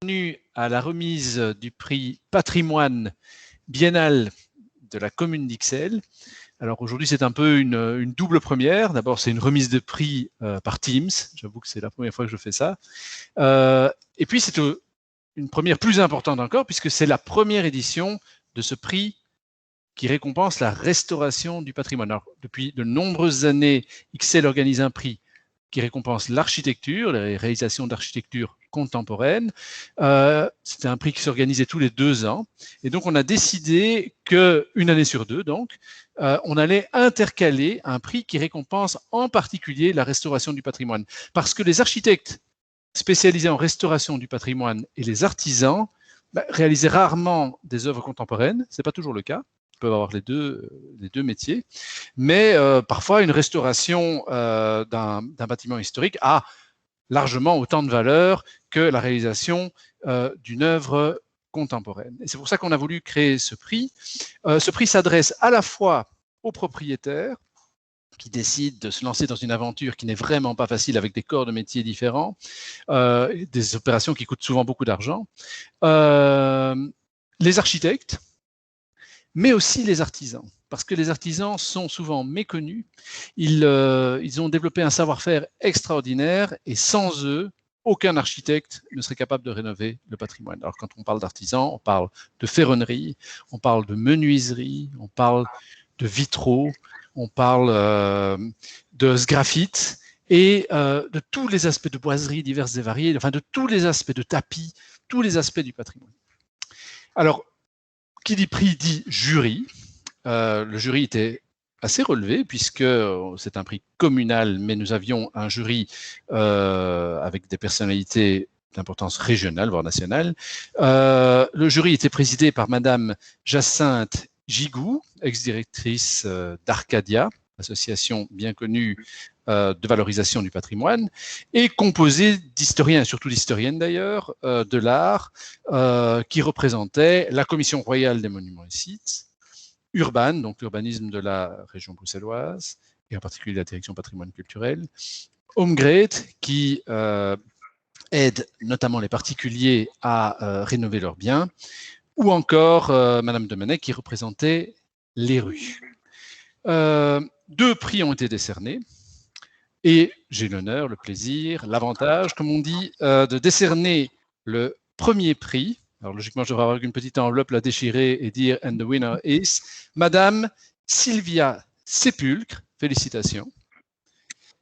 Bienvenue à la remise du prix Patrimoine biennal de la commune d'Ixelles. Alors aujourd'hui, c'est un peu une double première. D'abord, c'est une remise de prix par Teams. J'avoue que c'est la première fois que je fais ça. Et puis, c'est une première plus importante encore, puisque c'est la première édition de ce prix qui récompense la restauration du patrimoine. Alors, depuis de nombreuses années, Ixelles organise un prix qui récompense l'architecture, les réalisations d'architecture contemporaine. C'était un prix qui s'organisait tous les 2 ans. Et donc, on a décidé qu'une année sur deux, donc, on allait intercaler un prix qui récompense en particulier la restauration du patrimoine. Parce que les architectes spécialisés en restauration du patrimoine et les artisans réalisaient rarement des œuvres contemporaines. Ce n'est pas toujours le cas. Ils peuvent avoir les deux métiers. Mais parfois, une restauration d'un bâtiment historique a largement autant de valeur que la réalisation d'une œuvre contemporaine. Et c'est pour ça qu'on a voulu créer ce prix. Ce prix s'adresse à la fois aux propriétaires qui décident de se lancer dans une aventure qui n'est vraiment pas facile avec des corps de métiers différents, des opérations qui coûtent souvent beaucoup d'argent, les architectes, mais aussi les artisans, parce que les artisans sont souvent méconnus. Ils ont développé un savoir-faire extraordinaire et sans eux, aucun architecte ne serait capable de rénover le patrimoine. Alors quand on parle d'artisans, on parle de ferronnerie, on parle de menuiserie, on parle de vitraux, on parle de sgraffite et de tous les aspects de boiserie diverses et variées, enfin de tous les aspects de tapis, tous les aspects du patrimoine. Alors, qui dit prix dit jury. Le jury était assez relevé puisque c'est un prix communal, mais nous avions un jury avec des personnalités d'importance régionale, voire nationale. Le jury était présidé par Madame Jacinthe Gigou, ex-directrice d'Arcadia, association bien connue de valorisation du patrimoine, et composé d'historiens, surtout d'historiennes d'ailleurs, de l'art, qui représentaient la Commission royale des monuments et sites, Urban, donc l'urbanisme de la région bruxelloise, et en particulier la direction patrimoine culturel, Omgreet, qui aide notamment les particuliers à rénover leurs biens, ou encore Madame Demenec, qui représentait les rues. 2 prix ont été décernés. Et j'ai l'honneur, le plaisir, l'avantage, comme on dit, de décerner le premier prix. Alors logiquement, je devrais avoir une petite enveloppe, la déchirer et dire « And the winner is Madame Sylvia Sépulcre ». Félicitations.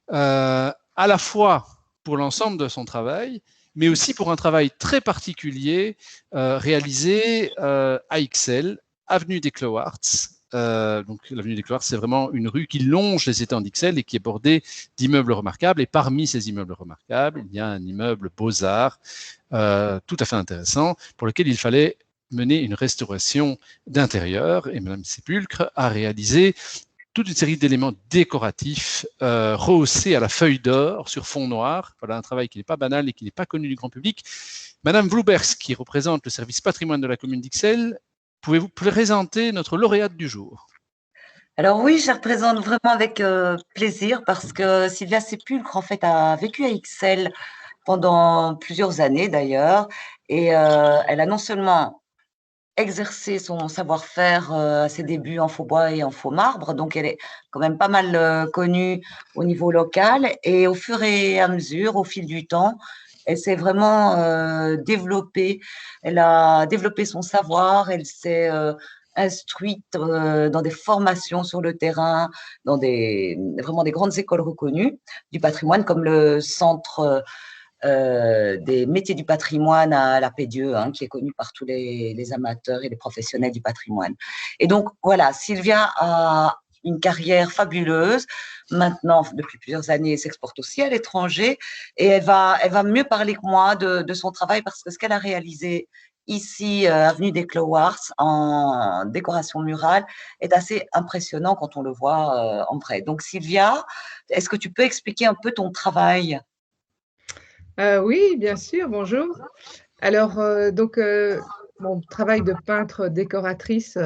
À la fois pour l'ensemble de son travail, mais aussi pour un travail très particulier réalisé à Ixelles, avenue des Cloarts. Donc l'avenue des Cloarts, c'est vraiment une rue qui longe les étangs d'Ixelles et qui est bordée d'immeubles remarquables. Et parmi ces immeubles remarquables, il y a un immeuble Beaux-Arts tout à fait intéressant pour lequel il fallait mener une restauration d'intérieur. Et Madame Sépulcre a réalisé toute une série d'éléments décoratifs rehaussés à la feuille d'or sur fond noir. Voilà un travail qui n'est pas banal et qui n'est pas connu du grand public. Madame Vloubers, qui représente le service patrimoine de la commune d'Ixelles, pouvez-vous présenter notre lauréate du jour? Alors oui, je représente vraiment avec plaisir parce que Sylvia Sépulcre, en fait, a vécu à Ixelles pendant plusieurs années d'ailleurs. Et elle a non seulement exercé son savoir-faire à ses débuts en faux bois et en faux marbre, donc elle est quand même pas mal connue au niveau local. Et au fur et à mesure, au fil du temps, elle s'est vraiment développée. Elle a développé son savoir, elle s'est instruite dans des formations sur le terrain, dans vraiment des grandes écoles reconnues du patrimoine, comme le Centre des métiers du patrimoine à la Pédieu, hein, qui est connu par tous les amateurs et les professionnels du patrimoine. Et donc, voilà, Sylvia a une carrière fabuleuse. Maintenant, depuis plusieurs années, elle s'exporte aussi à l'étranger et elle va mieux parler que moi de son travail parce que ce qu'elle a réalisé ici, avenue des Cloarts, en décoration murale, est assez impressionnant quand on le voit en vrai. Donc, Sylvia, est-ce que tu peux expliquer un peu ton travail? Oui, bien sûr, bonjour. Alors, mon travail de peintre décoratrice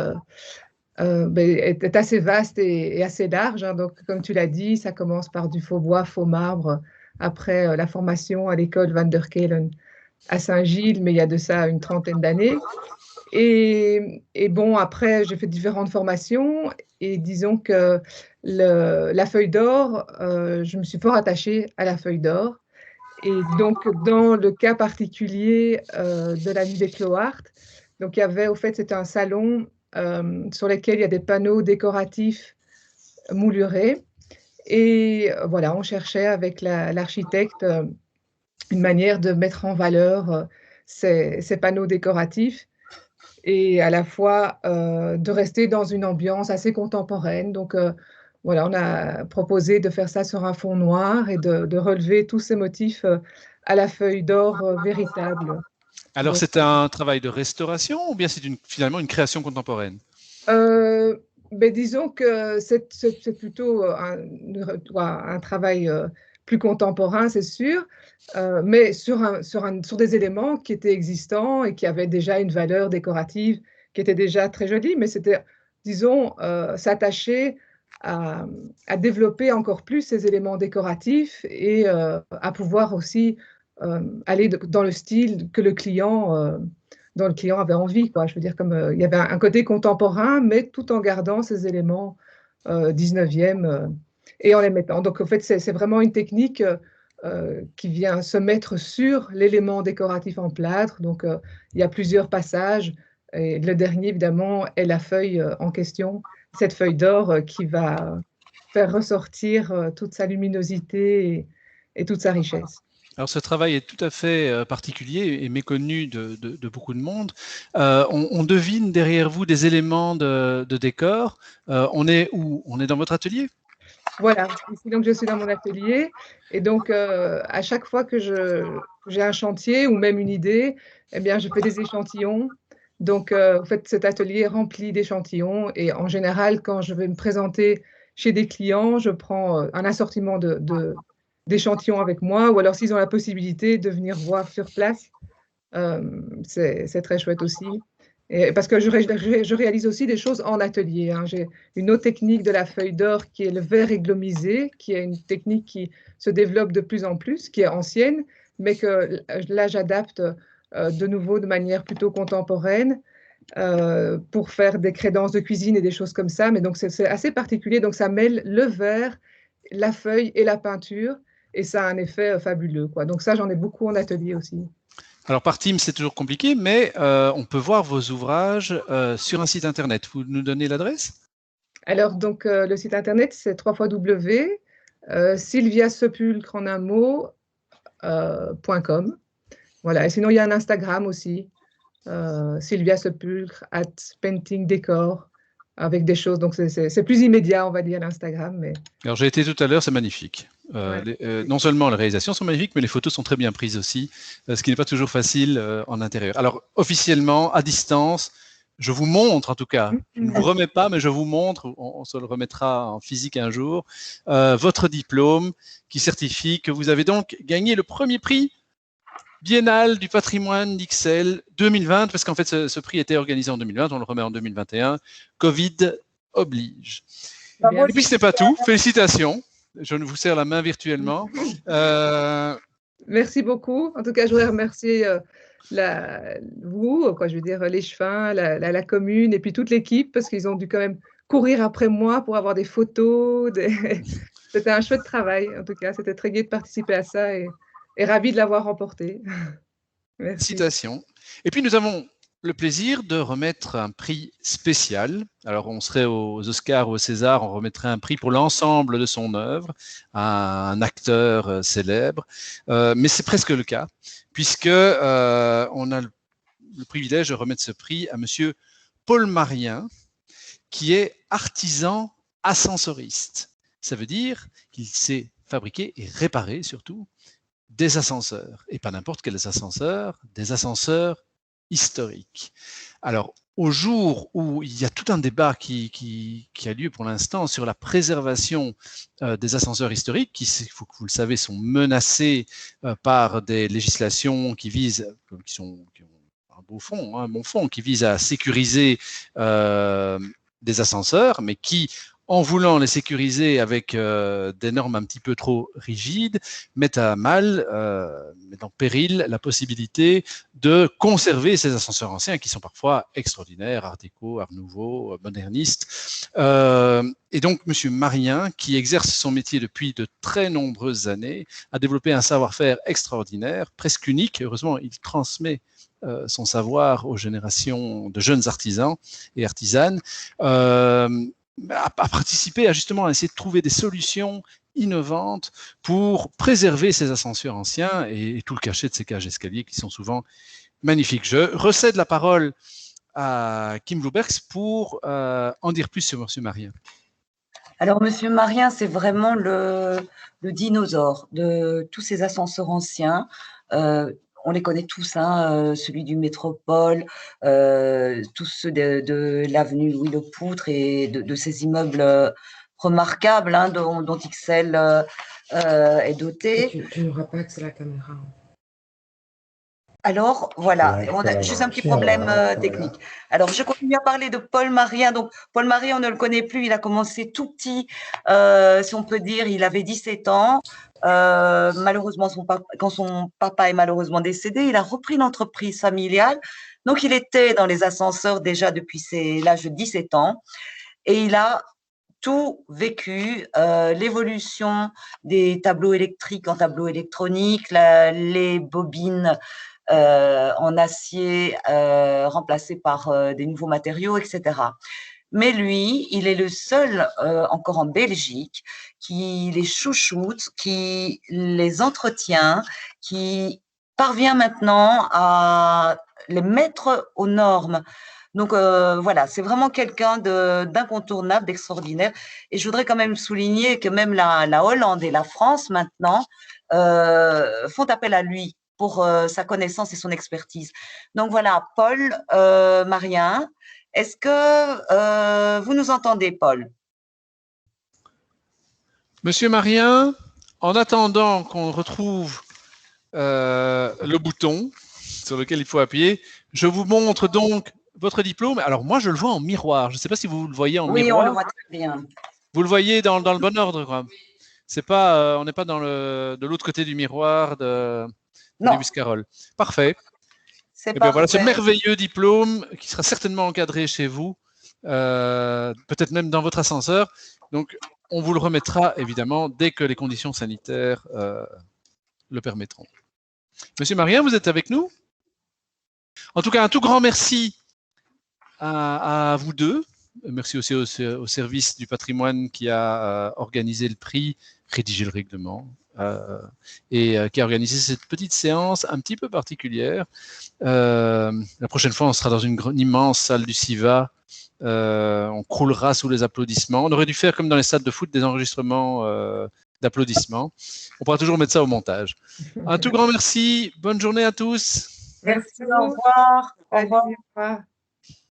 est assez vaste et assez large, hein. Donc, comme tu l'as dit, ça commence par du faux bois, faux marbre, après la formation à l'école Van der Kelen à Saint-Gilles, mais il y a de ça une trentaine d'années. Et bon, après, j'ai fait différentes formations et disons que la feuille d'or, je me suis fort attachée à la feuille d'or. Et donc, dans le cas particulier de la nuit des Cloartes, donc il y avait, au fait, c'était un salon sur lequel il y a des panneaux décoratifs moulurés. Et voilà, on cherchait avec l'architecte une manière de mettre en valeur ces panneaux décoratifs et à la fois de rester dans une ambiance assez contemporaine. Donc voilà, on a proposé de faire ça sur un fond noir et de relever tous ces motifs à la feuille d'or véritable. Alors, Donc, c'est un travail de restauration ou bien c'est finalement une création contemporaine? ben, disons que c'est plutôt un travail plus contemporain, c'est sûr, mais sur des éléments qui étaient existants et qui avaient déjà une valeur décorative qui était déjà très jolie, mais c'était, disons, s'attacher à, à développer encore plus ces éléments décoratifs et à pouvoir aussi aller dans le style que le client dont le client avait envie, quoi. Je veux dire, comme il y avait un côté contemporain, mais tout en gardant ces éléments 19e et en les mettant. Donc, en fait, c'est vraiment une technique qui vient se mettre sur l'élément décoratif en plâtre. Donc, il y a plusieurs passages. Et le dernier, évidemment, est la feuille en question, cette feuille d'or qui va faire ressortir toute sa luminosité et toute sa richesse. Alors, ce travail est tout à fait particulier et méconnu de beaucoup de monde. On devine derrière vous des éléments de décor. On est où? On est dans votre atelier? Voilà, ici donc je suis dans mon atelier et donc à chaque fois que j'ai un chantier ou même une idée, eh bien je fais des échantillons. Donc en fait cet atelier est rempli d'échantillons et en général quand je vais me présenter chez des clients, je prends un assortiment d'échantillons avec moi ou alors s'ils ont la possibilité de venir voir sur place, c'est très chouette aussi. Et parce que je réalise aussi des choses en atelier, hein. J'ai une autre technique de la feuille d'or qui est le verre églomisé, qui est une technique qui se développe de plus en plus, qui est ancienne, mais que là j'adapte de nouveau de manière plutôt contemporaine pour faire des crédences de cuisine et des choses comme ça. Mais donc c'est assez particulier, donc ça mêle le verre, la feuille et la peinture, et ça a un effet fabuleux, quoi. Donc ça j'en ai beaucoup en atelier aussi. Alors, par Teams, c'est toujours compliqué, mais on peut voir vos ouvrages sur un site internet. Vous nous donnez l'adresse? Alors, donc, le site internet, c'est www.sylviasepulcre en un mot, .com. Voilà. Et sinon, il y a un Instagram aussi, Sylvia Sepulcre @painting décor, avec des choses. Donc, c'est plus immédiat, on va dire, l'Instagram. Mais Alors, j'ai été tout à l'heure, c'est magnifique. ouais. Non seulement les réalisations sont magnifiques, mais les photos sont très bien prises aussi, ce qui n'est pas toujours facile en intérieur. Alors, officiellement, à distance, je vous montre, en tout cas, je ne vous remets pas, mais je vous montre, on se le remettra en physique un jour, votre diplôme qui certifie que vous avez donc gagné le premier prix biennale du patrimoine d'Ixelles 2020, parce qu'en fait, ce prix était organisé en 2020, on le remet en 2021. Covid oblige. Et puis, ce n'est pas tout. Félicitations. Je vous serre la main virtuellement. Merci beaucoup. En tout cas, je voudrais remercier vous, quoi, je veux dire, les Chefins, la commune et puis toute l'équipe, parce qu'ils ont dû quand même courir après moi pour avoir des photos. C'était un chouette travail, en tout cas. C'était très gai de participer à ça et ravi de l'avoir remporté. Merci. Félicitations. Et puis, nous avons le plaisir de remettre un prix spécial. Alors, on serait aux Oscars ou au César, on remettrait un prix pour l'ensemble de son œuvre à un acteur célèbre. Mais c'est presque le cas, puisque on a le privilège de remettre ce prix à monsieur Paul Marien, qui est artisan ascensoriste. Ça veut dire qu'il sait fabriquer et réparer surtout des ascenseurs, et pas n'importe quels ascenseurs, des ascenseurs historiques. Alors, au jour où il y a tout un débat qui a lieu pour l'instant sur la préservation des ascenseurs historiques, qui, il faut que vous le savez, sont menacés par des législations qui visent, qui ont un beau fond, un bon fond, qui visent à sécuriser des ascenseurs, mais qui, en voulant les sécuriser avec des normes un petit peu trop rigides, mettent à mal, mettent en péril la possibilité de conserver ces ascenseurs anciens qui sont parfois extraordinaires, art déco, art nouveau, modernistes. Et donc, M. Marien, qui exerce son métier depuis de très nombreuses années, a développé un savoir-faire extraordinaire, presque unique. Heureusement, il transmet son savoir aux générations de jeunes artisans et artisanes. À participer justement à essayer de trouver des solutions innovantes pour préserver ces ascenseurs anciens et tout le cachet de ces cages d'escalier qui sont souvent magnifiques. Je recède la parole à Kim Bluebergs pour en dire plus sur M. Marien. Alors, M. Marien, c'est vraiment le dinosaure de tous ces ascenseurs anciens. On les connaît tous, hein, celui du Métropole, tous ceux de l'avenue Louis Le Poutre et de ces immeubles remarquables hein, dont XL est doté. Tu n'auras pas accès à la caméra. Alors, voilà, on a juste un petit problème technique. Alors, je continue à parler de Paul Marien. Donc, Paul Marien, on ne le connaît plus, il a commencé tout petit, si on peut dire, il avait 17 ans. Malheureusement, quand son papa est malheureusement décédé, il a repris l'entreprise familiale. Donc, il était dans les ascenseurs déjà depuis l'âge de 17 ans et il a tout vécu, l'évolution des tableaux électriques en tableaux électroniques, les bobines en acier remplacés par des nouveaux matériaux, etc. Mais lui, il est le seul encore en Belgique qui les chouchoute, qui les entretient, qui parvient maintenant à les mettre aux normes. Donc voilà, c'est vraiment quelqu'un d'incontournable, d'extraordinaire. Et je voudrais quand même souligner que même la Hollande et la France maintenant font appel à lui pour sa connaissance et son expertise. Donc voilà, Paul Marien, est-ce que vous nous entendez, Paul? Monsieur Marien, en attendant qu'on retrouve le bouton sur lequel il faut appuyer, je vous montre donc votre diplôme. Alors moi, je le vois en miroir. Je ne sais pas si vous le voyez en miroir. Oui, on le voit très bien. Vous le voyez dans le bon ordre, quoi. C'est pas, on n'est pas de l'autre côté du miroir de Lewis Carroll. Parfait. C'est bien voilà ce merveilleux diplôme qui sera certainement encadré chez vous, peut-être même dans votre ascenseur. Donc, on vous le remettra évidemment dès que les conditions sanitaires le permettront. Monsieur Marien, vous êtes avec nous? En tout cas, un tout grand merci à vous deux. Merci aussi au service du patrimoine qui a organisé le prix, rédigé le règlement et qui a organisé cette petite séance un petit peu particulière. La prochaine fois, on sera dans une immense salle du CIVA. On croulera sous les applaudissements. On aurait dû faire comme dans les stades de foot des enregistrements d'applaudissements. On pourra toujours mettre ça au montage. Un tout grand merci. Bonne journée à tous. Merci, au revoir. Au revoir.